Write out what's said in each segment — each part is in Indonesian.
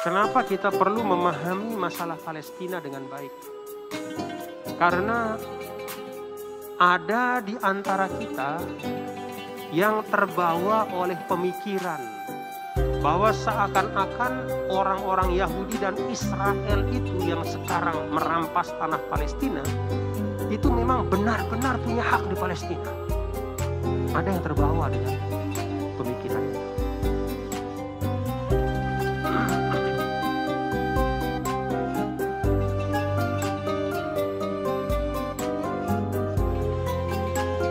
Kenapa kita perlu memahami masalah Palestina dengan baik? Karena ada di antara kita yang terbawa oleh pemikiran bahwa seakan-akan orang-orang Yahudi dan Israel itu yang sekarang merampas tanah Palestina itu memang benar-benar punya hak di Palestina. Ada yang terbawa dengan pemikiran itu.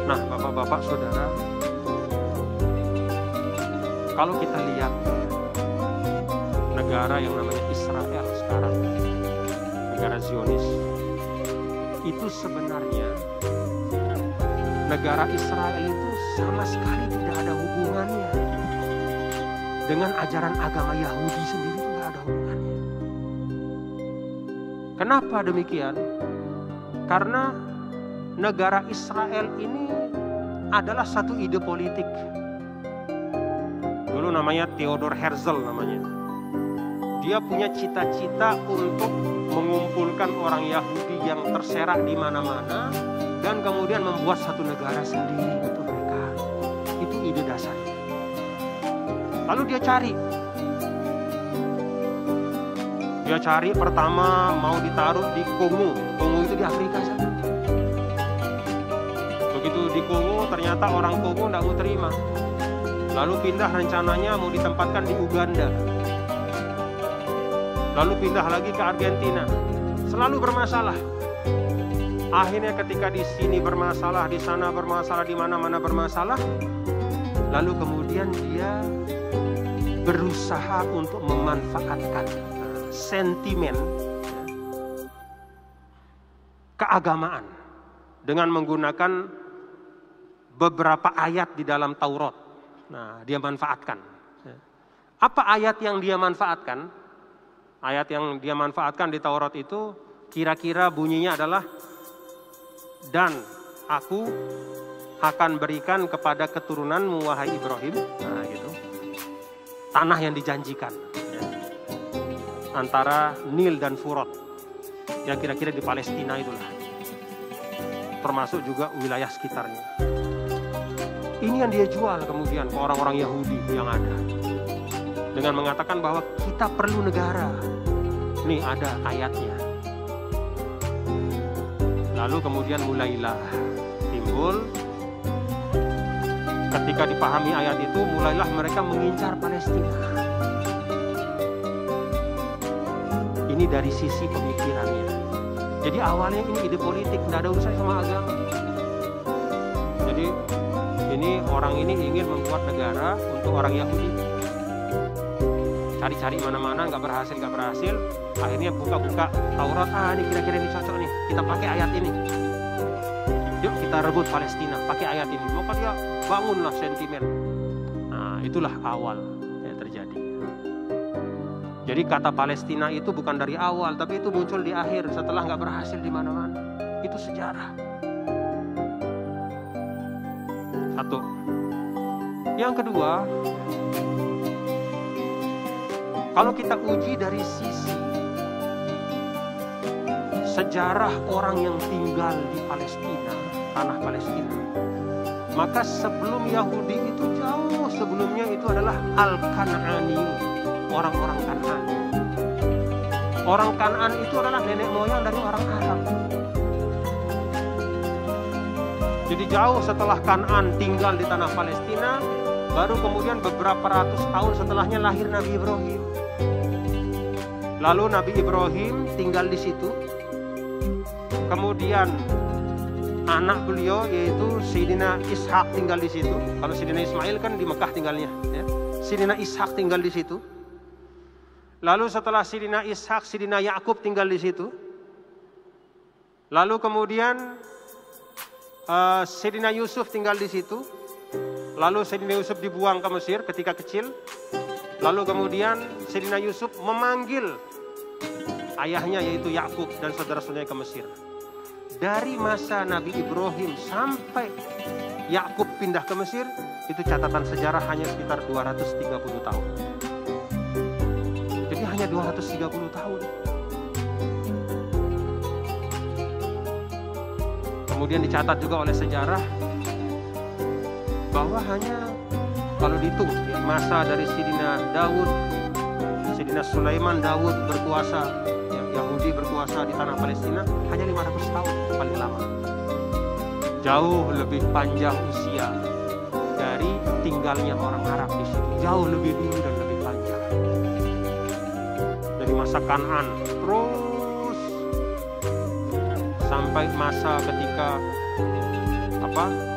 Nah, Bapak-bapak, Saudara, kalau kita lihat negara yang namanya Israel sekarang, negara Zionis, itu sebenarnya negara Israel itu sama sekali tidak ada hubungannya dengan ajaran agama Yahudi sendiri, itu tidak ada hubungannya. Kenapa demikian? Karena negara Israel ini adalah satu ide politik. Dulu namanya Theodor Herzl namanya. Dia punya cita-cita untuk mengumpulkan orang Yahudi yang terserak di mana-mana dan kemudian membuat satu negara sendiri untuk mereka. Itu ide dasarnya. Lalu dia cari pertama mau ditaruh di Kongo. Kongo itu di Afrika sana. Begitu di Kongo ternyata orang Kongo tidak mau terima. Lalu pindah rencananya mau ditempatkan di Uganda. Lalu pindah lagi ke Argentina. Selalu bermasalah. Akhirnya ketika di sini bermasalah, di sana bermasalah, di mana-mana bermasalah. Lalu kemudian dia berusaha untuk memanfaatkan sentimen keagamaan dengan menggunakan beberapa ayat di dalam Taurat. Nah, dia manfaatkan. Apa ayat yang dia manfaatkan? Ayat yang dia manfaatkan di Taurat itu kira-kira bunyinya adalah, dan aku akan berikan kepada keturunanmu wahai Ibrahim, nah gitu, tanah yang dijanjikan ya, antara Nil dan Furat, yang kira-kira di Palestina itulah, termasuk juga wilayah sekitarnya. Ini yang dia jual kemudian ke orang-orang Yahudi yang ada, dengan mengatakan bahwa kita perlu negara. Nih ada ayatnya. Lalu kemudian mulailah timbul, ketika dipahami ayat itu, mulailah mereka mengincar Palestina. Ini dari sisi pemikirannya. Jadi awalnya ini ide politik, tidak ada urusan sama agama. Jadi ini orang ini ingin membuat negara untuk orang Yahudi. Cari-cari mana-mana, nggak berhasil. Akhirnya buka-buka Taurat, ini kira-kira ini cocok nih, kita pakai ayat ini. Yuk kita rebut Palestina, pakai ayat ini. Maka dia bangunlah sentimen. Nah, itulah awal yang terjadi. Jadi kata Palestina itu bukan dari awal, tapi itu muncul di akhir setelah nggak berhasil di mana-mana. Itu sejarah. Satu. Yang kedua, kalau kita uji dari sisi sejarah orang yang tinggal di Palestina, tanah Palestina, maka sebelum Yahudi itu jauh sebelumnya itu adalah Al-Kan'ani, orang-orang Kan'an. Orang Kan'an itu adalah nenek moyang dari orang Arab. Jadi jauh setelah Kan'an tinggal di tanah Palestina, baru kemudian beberapa ratus tahun setelahnya lahir Nabi Ibrahim. Lalu Nabi Ibrahim tinggal di situ. Kemudian anak beliau yaitu Sayyidina Ishak tinggal di situ. Kalau Sayyidina Ismail kan di Mekah tinggalnya, ya. Sayyidina Ishak tinggal di situ. Lalu setelah Sayyidina Ishak, Sayyidina Yakub tinggal di situ. Lalu kemudian Sayyidina Yusuf tinggal di situ. Lalu Sayyidina Yusuf dibuang ke Mesir ketika kecil. Lalu kemudian Sayyidina Yusuf memanggil ayahnya yaitu Yakub dan saudara-saudaranya ke Mesir. Dari masa Nabi Ibrahim sampai Yakub pindah ke Mesir, itu catatan sejarah hanya sekitar 230 tahun. Jadi hanya 230 tahun. Kemudian dicatat juga oleh sejarah bahwa hanya kalau dihitung ya, masa dari Sidina Daud, Sidina Sulaiman, Daud berkuasa, ya, Yahudi berkuasa di tanah Palestina hanya 500 tahun paling lama. Jauh lebih panjang usia dari tinggalnya orang Arab di situ. Jauh lebih dulu dan lebih panjang. Dari masa Kan'an terus sampai masa ketika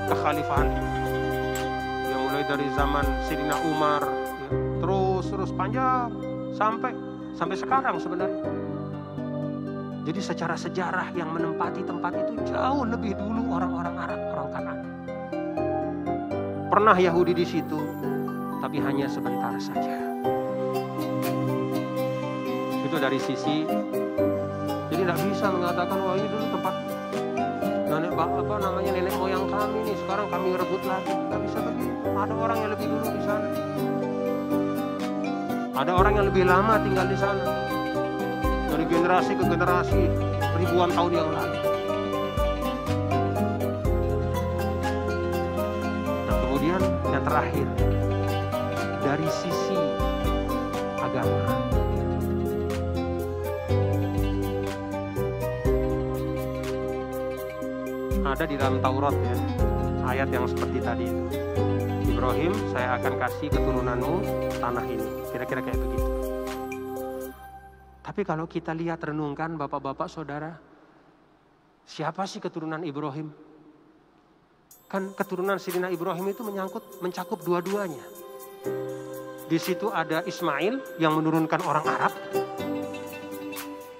kekhalifahan yang mulai dari zaman Sayyidina Umar ya, terus panjang sampai sekarang sebenarnya. Jadi secara sejarah yang menempati tempat itu jauh lebih dulu orang-orang Arab, orang Kan'an. Pernah Yahudi di situ, tapi hanya sebentar saja. Itu dari sisi, jadi tidak bisa mengatakan wah ini dulu tempat nenek moyang kami nih, sekarang kami rebut lagi. Tidak bisa begitu. Ada orang yang lebih dulu di sana. Ada orang yang lebih lama tinggal di sana. Dari generasi ke generasi ribuan tahun yang lalu. Nah kemudian yang terakhir dari sisi agama. Ada di dalam Taurat ya, ayat yang seperti tadi itu. Ibrahim, saya akan kasih keturunanmu tanah ini. Kira-kira kayak begitu. Tapi kalau kita lihat renungkan bapak-bapak saudara, siapa sih keturunan Ibrahim? Kan keturunan Sayyidina Ibrahim itu mencakup dua-duanya. Di situ ada Ismail yang menurunkan orang Arab.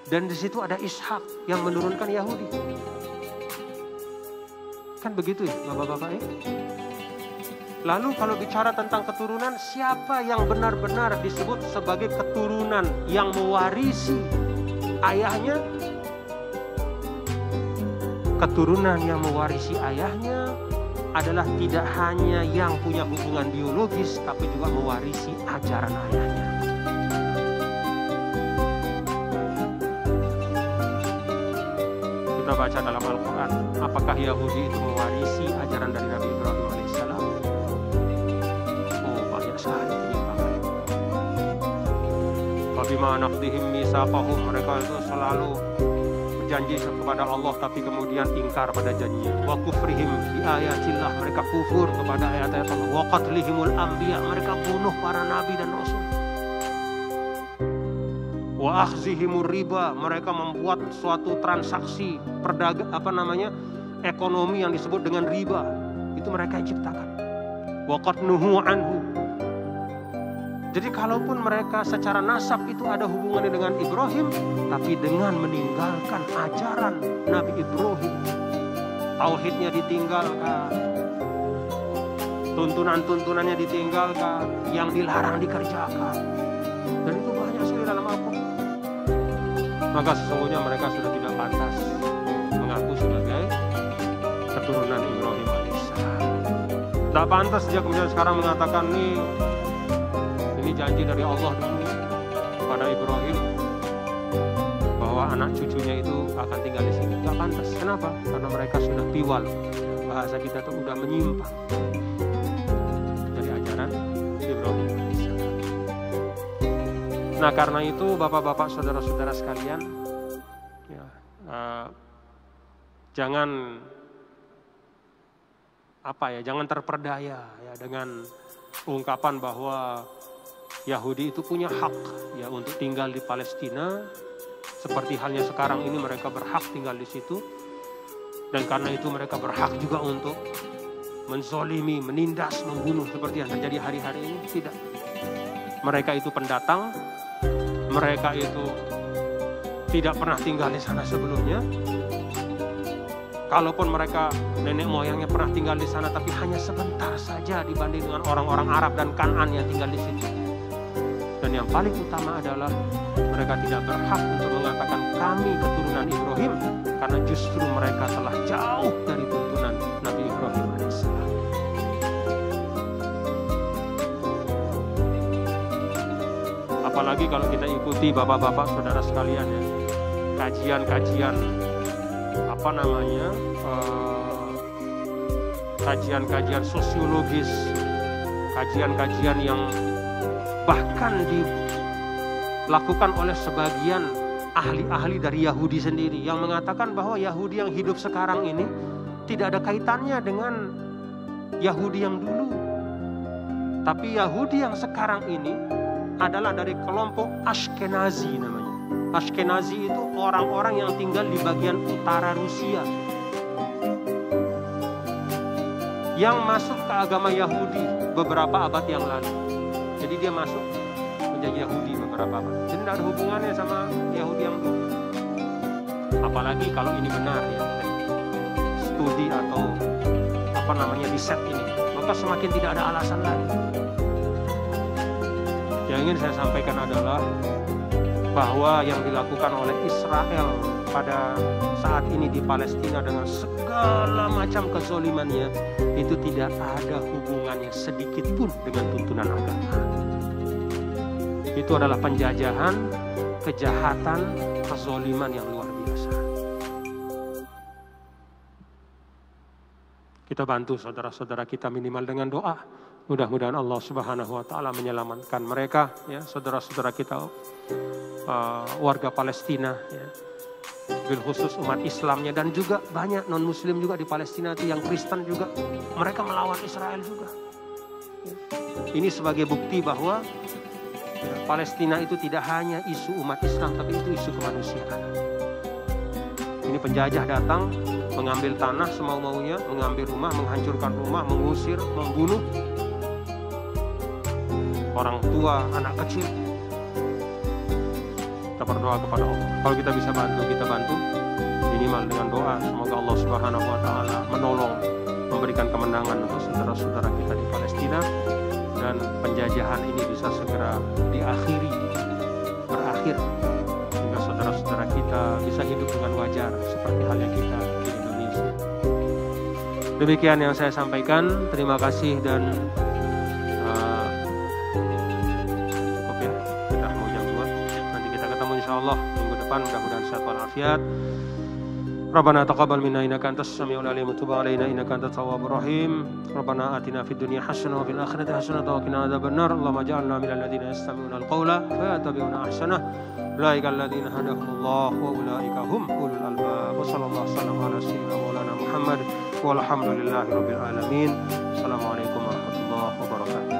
Dan di situ ada Ishak yang menurunkan Yahudi. Kan begitu ya bapak-bapak ya? Lalu kalau bicara tentang keturunan, siapa yang benar-benar disebut sebagai keturunan yang mewarisi ayahnya? Keturunan yang mewarisi ayahnya adalah tidak hanya yang punya hubungan biologis, tapi juga mewarisi ajaran ayahnya. Kita baca dalam Al-Quran, apakah Yahudi itu mewarisi ajaran dari Nabi Ibrahim alaihissalam? Oh, banyak sekali penyimpangan. Fabima naqdihim mitsaqahum, mereka itu selalu berjanji kepada Allah tapi kemudian ingkar pada janjinya. Wa kufrihim bi ayatillah, mereka kufur kepada ayat-ayat Allah. Wa qatlihimul anbiya, mereka bunuh para nabi dan rasul. Wa akhzihimur riba, mereka membuat suatu transaksi ekonomi yang disebut dengan riba. Itu mereka yang ciptakan. Wa qad nuhu anhu. Jadi kalaupun mereka secara nasab itu ada hubungannya dengan Ibrahim, tapi dengan meninggalkan ajaran Nabi Ibrahim, tauhidnya ditinggalkan, tuntunan-tuntunannya ditinggalkan, yang dilarang dikerjakan. Dan itu banyak sekali dalam Al-Quran. Maka sesungguhnya mereka sudah tidak pantas mengaku sebagai keturunan Ibrahim alaihissalam. Tidak pantas dia kemudian sekarang mengatakan ini janji dari Allah dulu kepada Ibrahim bahwa anak cucunya itu akan tinggal di sini. Tidak pantas. Kenapa? Karena mereka sudah tiwal. Bahasa kita itu sudah menyimpang dari ajaran Ibrahim alaihissalam. Nah karena itu bapak-bapak saudara-saudara sekalian, ya, jangan terperdaya ya dengan ungkapan bahwa Yahudi itu punya hak ya untuk tinggal di Palestina, seperti halnya sekarang ini mereka berhak tinggal di situ, dan karena itu mereka berhak juga untuk menzolimi, menindas, membunuh seperti yang terjadi hari-hari ini. Tidak. Mereka itu pendatang, mereka itu tidak pernah tinggal di sana sebelumnya. Kalaupun mereka nenek moyangnya pernah tinggal di sana, tapi hanya sebentar saja dibanding dengan orang-orang Arab dan Kan'an yang tinggal di situ. Dan yang paling utama adalah mereka tidak berhak untuk mengatakan kami keturunan Ibrahim, karena justru mereka telah jauh dari tuntunan Nabi Ibrahim alaihissalam. Apalagi kalau kita ikuti bapak-bapak saudara sekalian ya, kajian-kajian kajian-kajian sosiologis, kajian-kajian yang bahkan dilakukan oleh sebagian ahli-ahli dari Yahudi sendiri yang mengatakan bahwa Yahudi yang hidup sekarang ini tidak ada kaitannya dengan Yahudi yang dulu. Tapi Yahudi yang sekarang ini adalah dari kelompok Ashkenazi namanya. Ashkenazi itu orang-orang yang tinggal di bagian utara Rusia, yang masuk ke agama Yahudi beberapa abad yang lalu. Jadi dia masuk menjadi Yahudi beberapa abad. Jadi tidak ada hubungannya sama Yahudi yang dulu. Apalagi kalau ini benar ya, studi atau riset ini, maka semakin tidak ada alasan lagi. Yang ingin saya sampaikan adalah bahwa yang dilakukan oleh Israel pada saat ini di Palestina dengan segala macam kezolimannya itu tidak ada hubungannya sedikit pun dengan tuntunan agama. Itu adalah penjajahan, kejahatan, kezoliman yang luar biasa. Kita bantu saudara-saudara kita minimal dengan doa. Mudah-mudahan Allah Subhanahu wa taala menyelamatkan mereka ya, saudara-saudara kita warga Palestina ya. Bil khusus umat Islamnya dan juga banyak non muslim juga di Palestina itu yang Kristen juga, mereka melawan Israel juga. Ya. Ini sebagai bukti bahwa ya, Palestina itu tidak hanya isu umat Islam tapi itu isu kemanusiaan. Ini penjajah datang mengambil tanah semau-maunya, mengambil rumah, menghancurkan rumah, mengusir, membunuh orang tua, anak kecil. Kita berdoa kepada Allah. Kalau kita bisa bantu, kita bantu minimal dengan doa. Semoga Allah Subhanahu wa taala menolong, memberikan kemenangan untuk saudara-saudara kita di Palestina dan penjajahan ini bisa segera diakhiri, berakhir sehingga saudara-saudara kita bisa hidup dengan wajar seperti halnya kita di Indonesia. Demikian yang saya sampaikan. Terima kasih dan insyaallah minggu depan mudah-mudahan sehat walafiat. Rabbana taqabbal minna innaka antas samiul alim wa tub alaina innaka antat tawwabur rahim. Rabbana atina fid dunya hasanah wa fil akhirati hasanah wa qina adzabannar. Allahumma ij'alna minal ladzina yastami'una al-qawla fayattabi'una ahsanah. Ulaika alladziina hadahumullah wa ulaika hum ulul albab. Wa sallallahu wasallam ala sayyidina Maulana Muhammad walhamdulillahi rabbil alamin. Assalamualaikum warahmatullahi wabarakatuh.